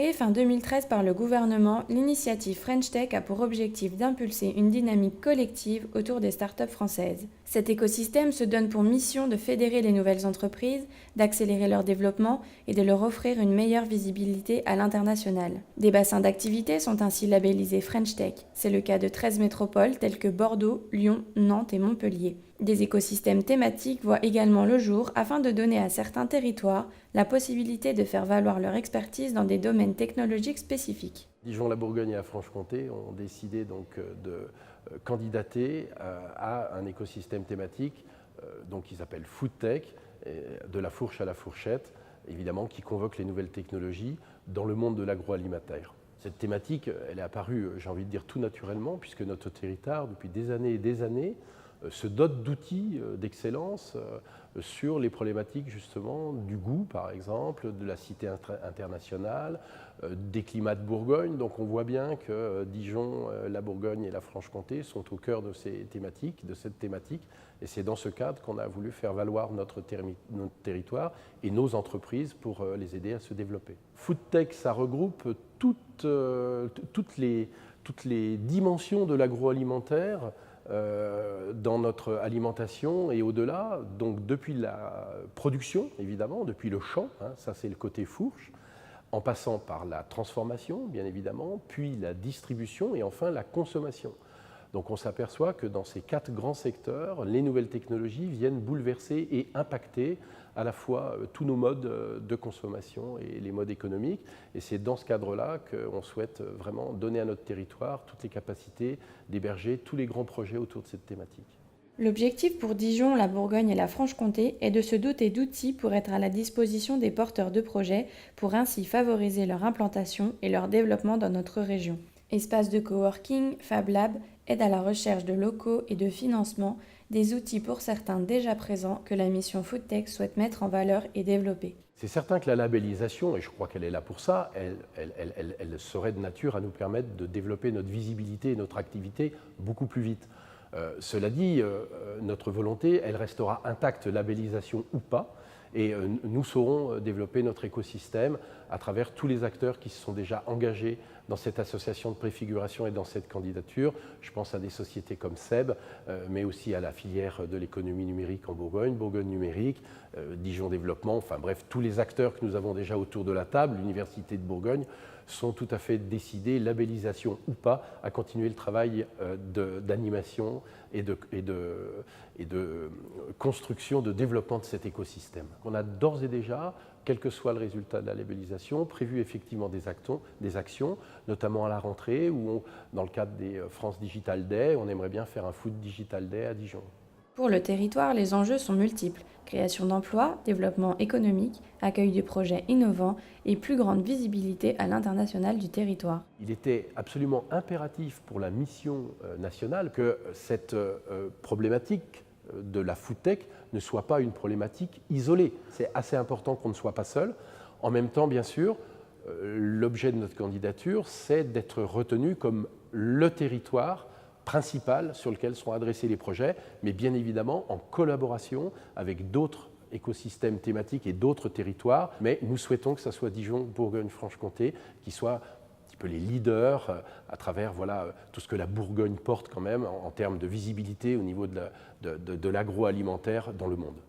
Créée fin 2013 par le gouvernement, l'initiative French Tech a pour objectif d'impulser une dynamique collective autour des startups françaises. Cet écosystème se donne pour mission de fédérer les nouvelles entreprises, d'accélérer leur développement et de leur offrir une meilleure visibilité à l'international. Des bassins d'activité sont ainsi labellisés French Tech. C'est le cas de 13 métropoles telles que Bordeaux, Lyon, Nantes et Montpellier. Des écosystèmes thématiques voient également le jour afin de donner à certains territoires la possibilité de faire valoir leur expertise dans des domaines technologiques spécifiques. Dijon, la Bourgogne et la Franche-Comté ont décidé donc de candidater à un écosystème thématique qui s'appelle Food Tech, de la fourche à la fourchette, évidemment, qui convoque les nouvelles technologies dans le monde de l'agroalimentaire. Cette thématique, elle est apparue, j'ai envie de dire, tout naturellement, puisque notre territoire, depuis des années et des années, se dote d'outils d'excellence sur les problématiques justement du goût, par exemple, de la cité internationale, des climats de Bourgogne. Donc on voit bien que Dijon, la Bourgogne et la Franche-Comté sont au cœur de cette thématique. Et c'est dans ce cadre qu'on a voulu faire valoir notre territoire et nos entreprises pour les aider à se développer. Foodtech, ça regroupe toutes les dimensions de l'agroalimentaire dans notre alimentation et au-delà, donc depuis la production, évidemment, depuis le champ, ça c'est le côté fourche, en passant par la transformation, bien évidemment, puis la distribution et enfin la consommation. Donc on s'aperçoit que dans ces 4 grands secteurs, les nouvelles technologies viennent bouleverser et impacter à la fois tous nos modes de consommation et les modes économiques. Et c'est dans ce cadre-là qu'on souhaite vraiment donner à notre territoire toutes les capacités d'héberger tous les grands projets autour de cette thématique. L'objectif pour Dijon, la Bourgogne et la Franche-Comté est de se doter d'outils pour être à la disposition des porteurs de projets pour ainsi favoriser leur implantation et leur développement dans notre région. Espaces de coworking, Fab Lab, aide à la recherche de locaux et de financement, des outils pour certains déjà présents que la mission Foodtech souhaite mettre en valeur et développer. C'est certain que la labellisation, et je crois qu'elle est là pour ça, elle serait de nature à nous permettre de développer notre visibilité et notre activité beaucoup plus vite. Cela dit, notre volonté, elle restera intacte, labellisation ou pas, et nous saurons développer notre écosystème à travers tous les acteurs qui se sont déjà engagés dans cette association de préfiguration et dans cette candidature. Je pense à des sociétés comme SEB, mais aussi à la filière de l'économie numérique en Bourgogne, Bourgogne numérique, Dijon Développement, enfin bref, tous les acteurs que nous avons déjà autour de la table, l'Université de Bourgogne, sont tout à fait décidés, labellisation ou pas, à continuer le travail d'animation et de construction, de développement de cet écosystème. On a d'ores et déjà, quel que soit le résultat de la labellisation, prévu effectivement des actions, notamment à la rentrée, où dans le cadre des France Digital Day, on aimerait bien faire un Food Digital Day à Dijon. Pour le territoire, les enjeux sont multiples. Création d'emplois, développement économique, accueil de projets innovants et plus grande visibilité à l'international du territoire. Il était absolument impératif pour la mission nationale que cette problématique de la foodtech ne soit pas une problématique isolée. C'est assez important qu'on ne soit pas seul. En même temps, bien sûr, l'objet de notre candidature, c'est d'être retenu comme le territoire principal sur lequel seront adressés les projets, mais bien évidemment en collaboration avec d'autres écosystèmes thématiques et d'autres territoires. Mais nous souhaitons que ce soit Dijon, Bourgogne, Franche-Comté qui soit un petit peu les leaders à travers tout ce que la Bourgogne porte quand même en termes de visibilité au niveau de l'agroalimentaire dans le monde.